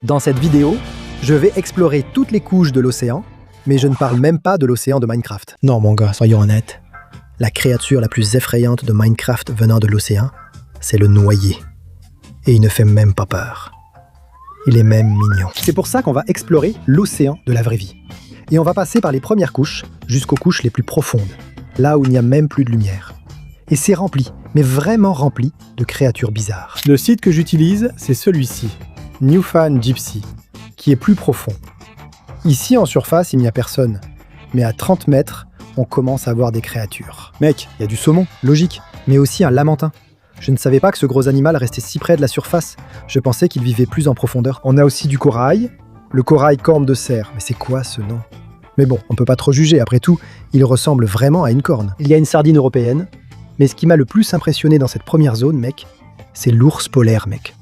Dans cette vidéo, je vais explorer toutes les couches de l'océan, mais je ne parle même pas de l'océan de Minecraft. Non mon gars, soyons honnêtes. La créature la plus effrayante de Minecraft venant de l'océan, c'est le noyé. Et il ne fait même pas peur. Il est même mignon. C'est pour ça qu'on va explorer l'océan de la vraie vie. Et on va passer par les premières couches jusqu'aux couches les plus profondes, là où il n'y a même plus de lumière. Et c'est rempli, mais vraiment rempli, de créatures bizarres. Le site que j'utilise, c'est celui-ci, Newfan Gypsy, Qui est plus profond. Ici, en surface, il n'y a personne. Mais à 30 mètres, on commence à voir des créatures. Mec, il y a du saumon, logique, mais aussi un lamantin. Je ne savais pas que ce gros animal restait si près de la surface. Je pensais qu'il vivait plus en profondeur. On a aussi du corail. Le corail corne de cerf. Mais c'est quoi ce nom? Mais bon, on peut pas trop juger. Après tout, il ressemble vraiment à une corne. Il y a une sardine européenne. Mais ce qui m'a le plus impressionné dans cette première zone, mec, c'est l'ours polaire, mec.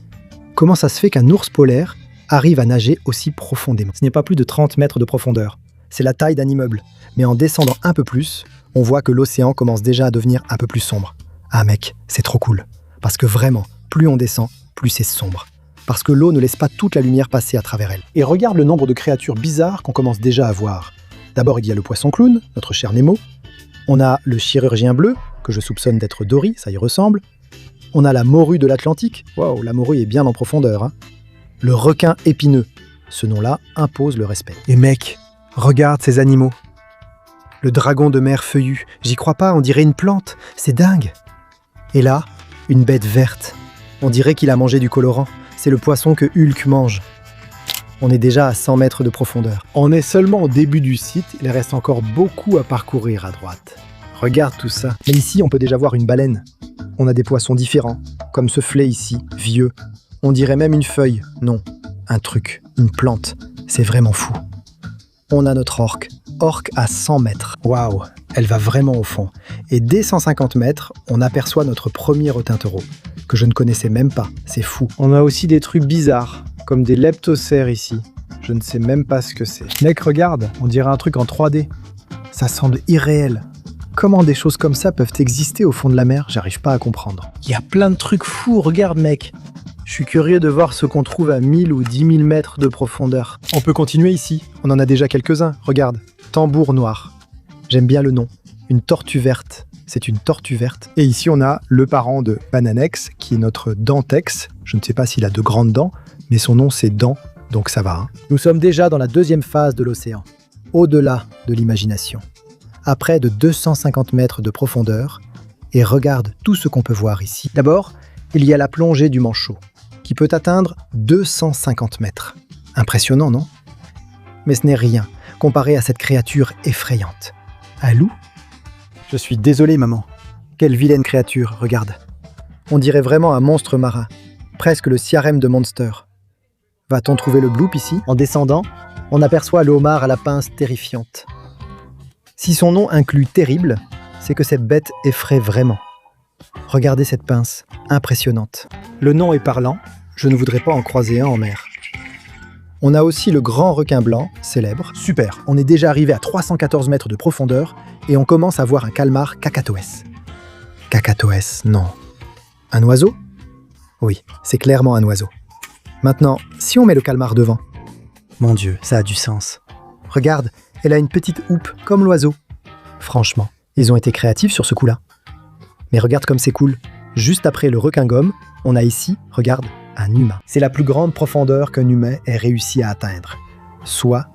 Comment ça se fait qu'un ours polaire arrive à nager aussi profondément? Ce n'est pas plus de 30 mètres de profondeur. C'est la taille d'un immeuble. Mais en descendant un peu plus, on voit que l'océan commence déjà à devenir un peu plus sombre. Ah mec, c'est trop cool. Parce que vraiment, plus on descend, plus c'est sombre. Parce que l'eau ne laisse pas toute la lumière passer à travers elle. Et regarde le nombre de créatures bizarres qu'on commence déjà à voir. D'abord, il y a le poisson clown, notre cher Nemo. On a le chirurgien bleu, que je soupçonne d'être Dory, ça y ressemble. On a la morue de l'Atlantique. Waouh, la morue est bien en profondeur, hein. Le requin épineux. Ce nom-là impose le respect. Et mec, regarde ces animaux. Le dragon de mer feuillu. J'y crois pas, on dirait une plante. C'est dingue. Et là, une bête verte. On dirait qu'il a mangé du colorant. C'est le poisson que Hulk mange. On est déjà à 100 mètres de profondeur. On est seulement au début du site, il reste encore beaucoup à parcourir à droite. Regarde tout ça. Mais ici, on peut déjà voir une baleine. On a des poissons différents, comme ce flé ici, vieux. On dirait même une feuille. Non, un truc, une plante. C'est vraiment fou. On a notre orque. Orque à 100 mètres. Waouh, elle va vraiment au fond. Et dès 150 mètres, on aperçoit notre premier retintero, que je ne connaissais même pas. C'est fou. On a aussi des trucs bizarres, comme des leptocères ici. Je ne sais même pas ce que c'est. Mec, regarde, on dirait un truc en 3D. Ça semble irréel. Comment des choses comme ça peuvent exister au fond de la mer? J'arrive pas à comprendre. Il y a plein de trucs fous, regarde mec. Je suis curieux de voir ce qu'on trouve à 1000 ou 10 000 mètres de profondeur. On peut continuer ici, on en a déjà quelques-uns. Regarde, tambour noir. J'aime bien le nom. Une tortue verte. C'est une tortue verte. Et ici, on a le parent de Bananex, qui est notre dentex. Je ne sais pas s'il a de grandes dents, mais son nom c'est Dent, donc ça va. Hein. Nous sommes déjà dans la deuxième phase de l'océan, au-delà de l'imagination. À près de 250 mètres de profondeur, et regarde tout ce qu'on peut voir ici. D'abord, il y a la plongée du manchot, qui peut atteindre 250 mètres. Impressionnant, non? Mais ce n'est rien, comparé à cette créature effrayante. Un loup? Je suis désolé, maman. Quelle vilaine créature, regarde. On dirait vraiment un monstre marin, presque le Siarem de Monster. Va-t-on trouver le bloop ici? En descendant, on aperçoit le homard à la pince terrifiante. Si son nom inclut terrible, c'est que cette bête effraie vraiment. Regardez cette pince, impressionnante. Le nom est parlant, je ne voudrais pas en croiser un en mer. On a aussi le grand requin blanc, célèbre. Super, on est déjà arrivé à 314 mètres de profondeur et on commence à voir un calmar cacatoès. Cacatoès, non. Un oiseau? Oui, c'est clairement un oiseau. Maintenant, si on met le calmar devant. Mon Dieu, ça a du sens. Regarde, elle a une petite houppe, comme l'oiseau. Franchement, ils ont été créatifs sur ce coup-là. Mais regarde comme c'est cool. Juste après le requin-gomme, on a ici, regarde, un humain. C'est la plus grande profondeur qu'un humain ait réussi à atteindre, soit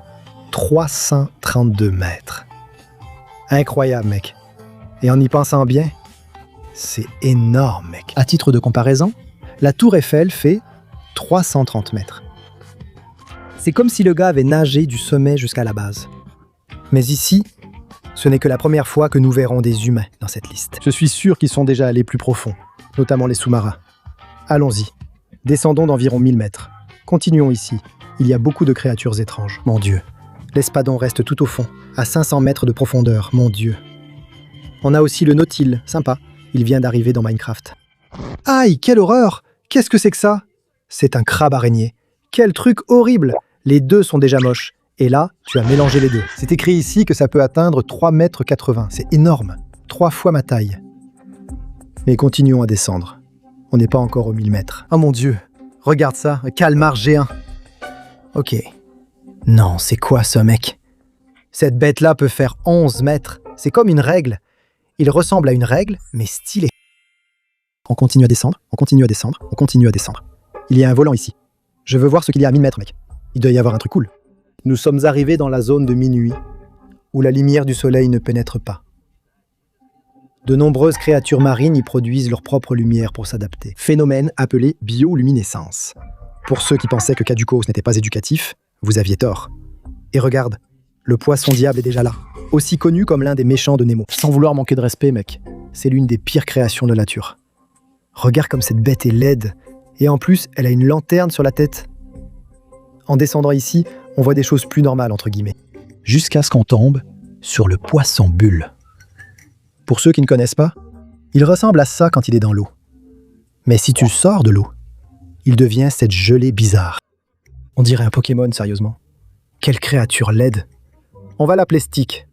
332 mètres. Incroyable, mec. Et en y pensant bien, c'est énorme, mec. À titre de comparaison, la tour Eiffel fait 330 mètres. C'est comme si le gars avait nagé du sommet jusqu'à la base. Mais ici, ce n'est que la première fois que nous verrons des humains dans cette liste. Je suis sûr qu'ils sont déjà allés plus profond, notamment les sous-marins. Allons-y. Descendons d'environ 1000 mètres. Continuons ici. Il y a beaucoup de créatures étranges. Mon Dieu. L'espadon reste tout au fond, à 500 mètres de profondeur. Mon Dieu. On a aussi le nautile. Sympa. Il vient d'arriver dans Minecraft. Aïe, quelle horreur! Qu'est-ce que c'est que ça? C'est un crabe araignée. Quel truc horrible! Les deux sont déjà moches. Et là, tu as mélangé les deux. C'est écrit ici que ça peut atteindre 3,80 m. C'est énorme. 3 fois ma taille. Mais continuons à descendre. On n'est pas encore aux 1000 mètres. Oh mon Dieu, regarde ça, un calmar géant. Ok. Non, c'est quoi ce mec? Cette bête-là peut faire 11 mètres. C'est comme une règle. Il ressemble à une règle, mais stylé. On continue à descendre, on continue à descendre, on continue à descendre. Il y a un volant ici. Je veux voir ce qu'il y a à 1000 mètres, mec. Il doit y avoir un truc cool. Nous sommes arrivés dans la zone de minuit, où la lumière du soleil ne pénètre pas. De nombreuses créatures marines y produisent leur propre lumière pour s'adapter. Phénomène appelé bioluminescence. Pour ceux qui pensaient que Caducos n'était pas éducatif, vous aviez tort. Et regarde, le poisson diable est déjà là, aussi connu comme l'un des méchants de Nemo. Sans vouloir manquer de respect, mec, c'est l'une des pires créations de la nature. Regarde comme cette bête est laide, et en plus, elle a une lanterne sur la tête. En descendant ici, on voit des choses plus normales, entre guillemets. Jusqu'à ce qu'on tombe sur le poisson bulle. Pour ceux qui ne connaissent pas, il ressemble à ça quand il est dans l'eau. Mais si tu le sors de l'eau, il devient cette gelée bizarre. On dirait un Pokémon, sérieusement. Quelle créature laide. On va l'appeler Stick.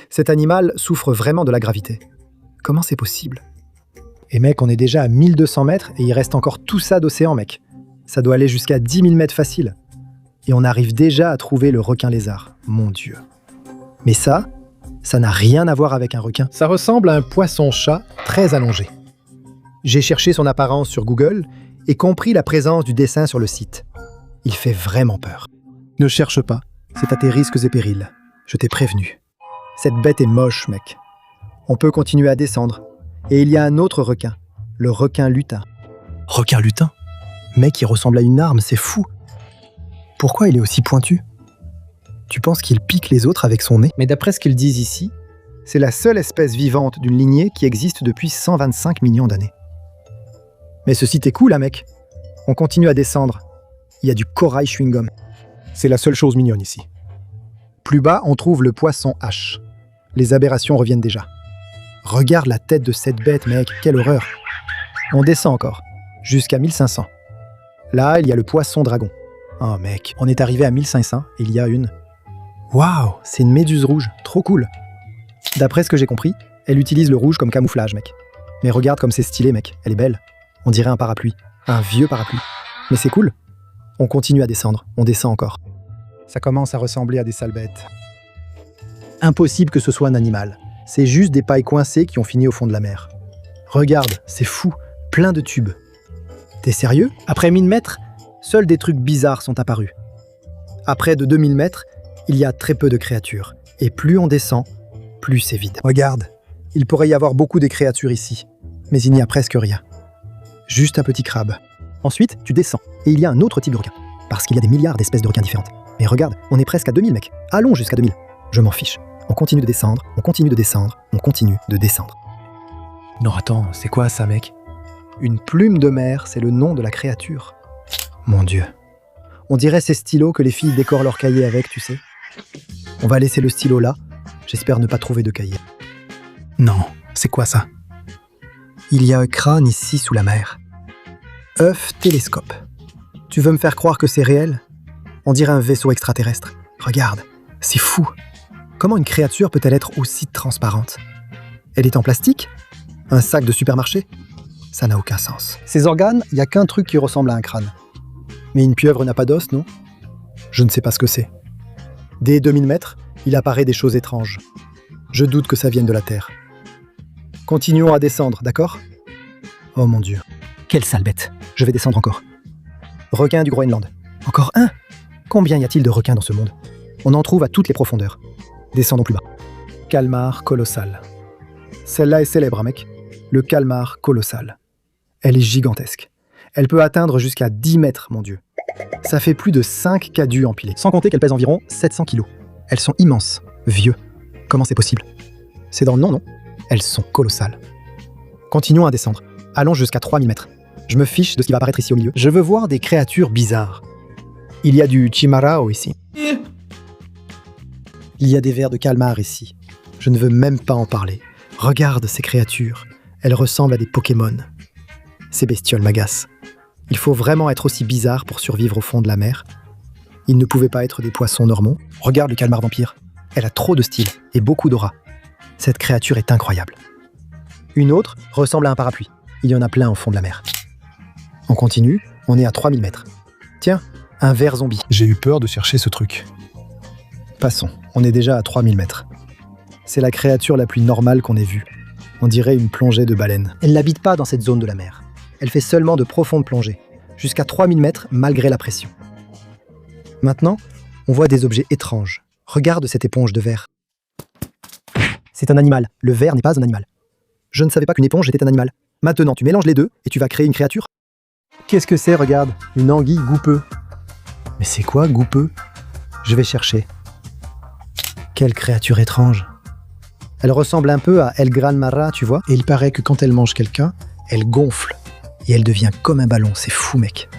Cet animal souffre vraiment de la gravité. Comment c'est possible? Et mec, on est déjà à 1200 mètres et il reste encore tout ça d'océan, mec. Ça doit aller jusqu'à 10 000 mètres facile. Et on arrive déjà à trouver le requin-lézard. Mon Dieu. Mais ça n'a rien à voir avec un requin. Ça ressemble à un poisson-chat très allongé. J'ai cherché son apparence sur Google et compris la présence du dessin sur le site. Il fait vraiment peur. Ne cherche pas, c'est à tes risques et périls. Je t'ai prévenu. Cette bête est moche, mec. On peut continuer à descendre. Et il y a un autre requin, le requin lutin. Requin lutin? Mec, il ressemble à une arme, c'est fou. Pourquoi il est aussi pointu? Tu penses qu'il pique les autres avec son nez? Mais d'après ce qu'ils disent ici, c'est la seule espèce vivante d'une lignée qui existe depuis 125 millions d'années. Mais ce site est cool, hein, mec. On continue à descendre. Il y a du corail chewing-gum. C'est la seule chose mignonne ici. Plus bas, on trouve le poisson H. Les aberrations reviennent déjà. Regarde la tête de cette bête, mec, quelle horreur. On descend encore, jusqu'à 1500. Là, il y a le poisson dragon. Oh mec, on est arrivé à 1500 et il y a une... Waouh, c'est une méduse rouge, trop cool. D'après ce que j'ai compris, elle utilise le rouge comme camouflage, mec. Mais regarde comme c'est stylé, mec, elle est belle. On dirait un parapluie, un vieux parapluie. Mais c'est cool. On continue à descendre, on descend encore. Ça commence à ressembler à des sales bêtes. Impossible que ce soit un animal. C'est juste des pailles coincées qui ont fini au fond de la mer. Regarde, c'est fou, plein de tubes. T'es sérieux? Après 1000 mètres, seuls des trucs bizarres sont apparus. À près de 2000 mètres, il y a très peu de créatures. Et plus on descend, plus c'est vide. Regarde, il pourrait y avoir beaucoup de créatures ici, mais il n'y a presque rien. Juste un petit crabe. Ensuite, tu descends, et il y a un autre type de requin. Parce qu'il y a des milliards d'espèces de requins différentes. Mais regarde, on est presque à 2000, mec. Allons jusqu'à 2000. Je m'en fiche. On continue de descendre, on continue de descendre, on continue de descendre. Non, attends, c'est quoi ça, mec? Une plume de mer, c'est le nom de la créature. Mon Dieu. On dirait ces stylos que les filles décorent leur cahier avec, tu sais. On va laisser le stylo là. J'espère ne pas trouver de cahier. Non, c'est quoi ça? Il y a un crâne ici sous la mer. œuf télescope. Tu veux me faire croire que c'est réel? On dirait un vaisseau extraterrestre. Regarde, c'est fou. Comment une créature peut-elle être aussi transparente? Elle est en plastique? Un sac de supermarché? Ça n'a aucun sens. Ces organes, il n'y a qu'un truc qui ressemble à un crâne. Mais une pieuvre n'a pas d'os, non? Je ne sais pas ce que c'est. Dès 2000 mètres, il apparaît des choses étranges. Je doute que ça vienne de la Terre. Continuons à descendre, d'accord? Oh mon Dieu. Quelle sale bête. Je vais descendre encore. Requin du Groenland. Encore un? Combien y a-t-il de requins dans ce monde? On en trouve à toutes les profondeurs. Descendons plus bas. Calmar colossal. Celle-là est célèbre, hein, mec. Le calmar colossal. Elle est gigantesque. Elle peut atteindre jusqu'à 10 mètres, mon Dieu. Ça fait plus de 5 cadus empilés. Sans compter qu'elle pèse environ 700 kilos. Elles sont immenses, vieux. Comment c'est possible? C'est dans le nom, non? Elles sont colossales. Continuons à descendre. Allons jusqu'à 3000 mètres. Je me fiche de ce qui va apparaître ici au milieu. Je veux voir des créatures bizarres. Il y a du chimarrao ici. Il y a des vers de calmar ici. Je ne veux même pas en parler. Regarde ces créatures. Elles ressemblent à des Pokémon. Ces bestioles m'agacent. Il faut vraiment être aussi bizarre pour survivre au fond de la mer. Ils ne pouvaient pas être des poissons normaux. Regarde le calmar vampire. Elle a trop de style et beaucoup d'aura. Cette créature est incroyable. Une autre ressemble à un parapluie. Il y en a plein au fond de la mer. On continue, on est à 3000 mètres. Tiens, Un ver zombie. J'ai eu peur de chercher ce truc. Passons, on est déjà à 3000 mètres. C'est la créature la plus normale qu'on ait vue. On dirait une plongée de baleine. Elle n'habite pas dans cette zone de la mer. Elle fait seulement de profondes plongées, jusqu'à 3000 mètres malgré la pression. Maintenant, on voit des objets étranges. Regarde cette éponge de verre. C'est un animal. Le verre n'est pas un animal. Je ne savais pas qu'une éponge était un animal. Maintenant, tu mélanges les deux et tu vas créer une créature. Qu'est-ce que c'est, regarde? Une anguille goupeux. Mais c'est quoi, goupeux? Je vais chercher. Quelle créature étrange. Elle ressemble un peu à El Gran Marra, tu vois? Et il paraît que quand elle mange quelqu'un, elle gonfle. Et elle devient comme un ballon. C'est fou, mec.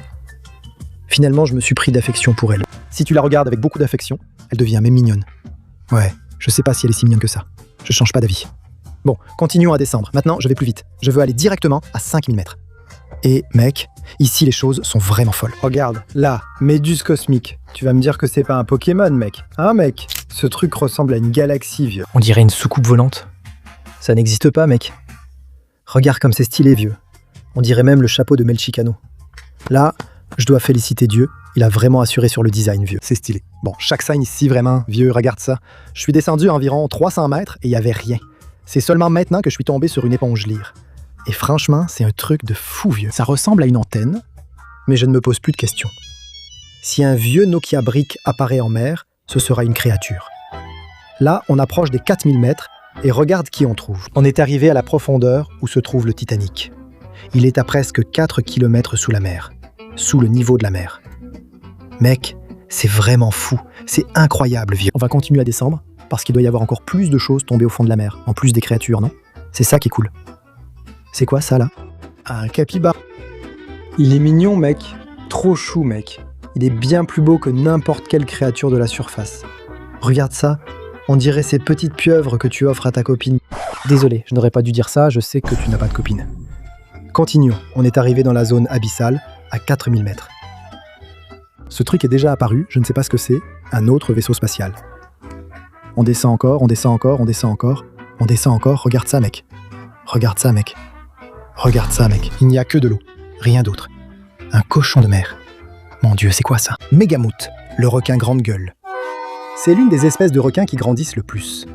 Finalement, je me suis pris d'affection pour elle. Si tu la regardes avec beaucoup d'affection, elle devient même mignonne. Ouais, je sais pas si elle est si mignonne que ça. Je change pas d'avis. Bon, continuons à descendre. Maintenant, je vais plus vite. Je veux aller directement à 5000 mètres. Et, mec, ici, les choses sont vraiment folles. Regarde, là, Méduse cosmique. Tu vas me dire que c'est pas un Pokémon, mec. Hein, mec? Ce truc ressemble à une galaxie, vieux. On dirait une soucoupe volante. Ça n'existe pas, mec. Regarde comme c'est stylé, vieux. On dirait même le chapeau de Melchicano. Là, je dois féliciter Dieu. Il a vraiment assuré sur le design, vieux. C'est stylé. Bon, chaque sign ici, vraiment, vieux, regarde ça. Je suis descendu à environ 300 mètres et il n'y avait rien. C'est seulement maintenant que je suis tombé sur une éponge lyre. Et franchement, c'est un truc de fou, vieux. Ça ressemble à une antenne, mais je ne me pose plus de questions. Si un vieux Nokia Brick apparaît en mer, ce sera une créature. Là, on approche des 4000 mètres et regarde qui on trouve. On est arrivé à la profondeur où se trouve le Titanic. Il est à presque 4 km sous la mer, sous le niveau de la mer. Mec, c'est vraiment fou, c'est incroyable, vieux. On va continuer à descendre, parce qu'il doit y avoir encore plus de choses tombées au fond de la mer, en plus des créatures, non? C'est ça qui est cool. C'est quoi ça, là? Un capybare. Il est mignon, mec. Trop chou, mec. Il est bien plus beau que n'importe quelle créature de la surface. Regarde ça, on dirait ces petites pieuvres que tu offres à ta copine. Désolé, je n'aurais pas dû dire ça, je sais que tu n'as pas de copine. Continuons, on est arrivé dans la zone abyssale, à 4000 mètres. Ce truc est déjà apparu, je ne sais pas ce que c'est, un autre vaisseau spatial. On descend encore, on descend encore, on descend encore, on descend encore, regarde ça, mec. Regarde ça, mec. Regarde ça, mec. Il n'y a que de l'eau, rien d'autre. Un cochon de mer. Mon Dieu, c'est quoi ça? Mégamout, le requin grande gueule. C'est l'une des espèces de requins qui grandissent le plus.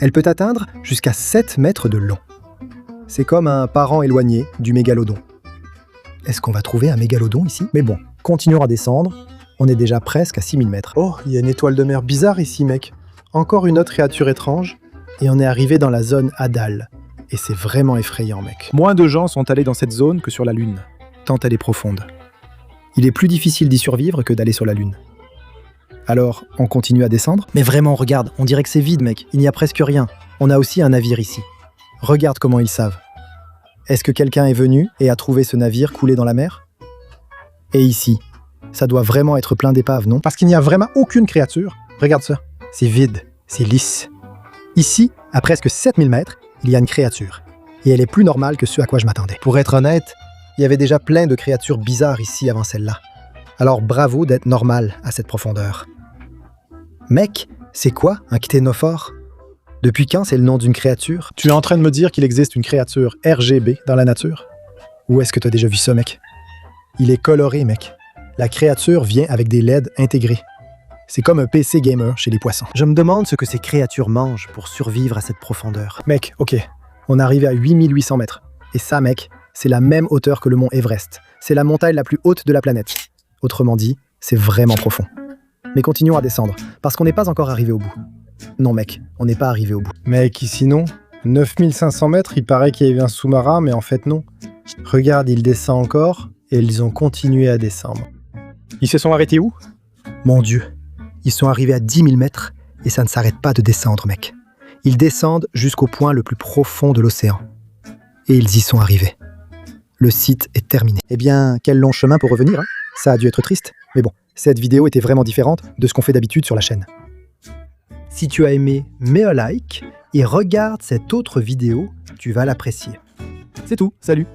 Elle peut atteindre jusqu'à 7 mètres de long. C'est comme un parent éloigné du mégalodon. Est-ce qu'on va trouver un mégalodon ici? Mais bon, continuons à descendre. On est déjà presque à 6000 mètres. Oh, il y a une étoile de mer bizarre ici, mec. Encore une autre créature étrange. Et on est arrivé dans la zone Hadal. Et c'est vraiment effrayant, mec. Moins de gens sont allés dans cette zone que sur la Lune. Tant elle est profonde. Il est plus difficile d'y survivre que d'aller sur la Lune. Alors, on continue à descendre? Mais vraiment, regarde, on dirait que c'est vide, mec. Il n'y a presque rien. On a aussi un navire ici. Regarde comment ils savent. Est-ce que quelqu'un est venu et a trouvé ce navire coulé dans la mer? Et ici, ça doit vraiment être plein d'épaves, non? Parce qu'il n'y a vraiment aucune créature. Regarde ça. C'est vide, c'est lisse. Ici, à presque 7000 mètres, il y a une créature. Et elle est plus normale que ce à quoi je m'attendais. Pour être honnête, il y avait déjà plein de créatures bizarres ici avant celle-là. Alors bravo d'être normal à cette profondeur. Mec, c'est quoi un cténophore? Depuis quand c'est le nom d'une créature? Tu es en train de me dire qu'il existe une créature RGB dans la nature? Où est-ce que tu as déjà vu ça, mec? Il est coloré, mec. La créature vient avec des LED intégrés. C'est comme un PC gamer chez les poissons. Je me demande ce que ces créatures mangent pour survivre à cette profondeur. Mec, ok, on est arrivé à 8800 mètres. Et ça, mec, c'est la même hauteur que le mont Everest. C'est la montagne la plus haute de la planète. Autrement dit, c'est vraiment profond. Mais continuons à descendre, parce qu'on n'est pas encore arrivé au bout. Non, mec, on n'est pas arrivé au bout. Mec, ici non. 9500 mètres, il paraît qu'il y avait un sous-marin, mais en fait non. Regarde, il descend encore, et ils ont continué à descendre. Ils se sont arrêtés où? Mon Dieu, ils sont arrivés à 10 000 mètres, et ça ne s'arrête pas de descendre, mec. Ils descendent jusqu'au point le plus profond de l'océan. Et ils y sont arrivés. Le site est terminé. Eh bien, quel long chemin pour revenir, hein? Ça a dû être triste, mais bon, cette vidéo était vraiment différente de ce qu'on fait d'habitude sur la chaîne. Si tu as aimé, mets un like et regarde cette autre vidéo, tu vas l'apprécier. C'est tout, salut!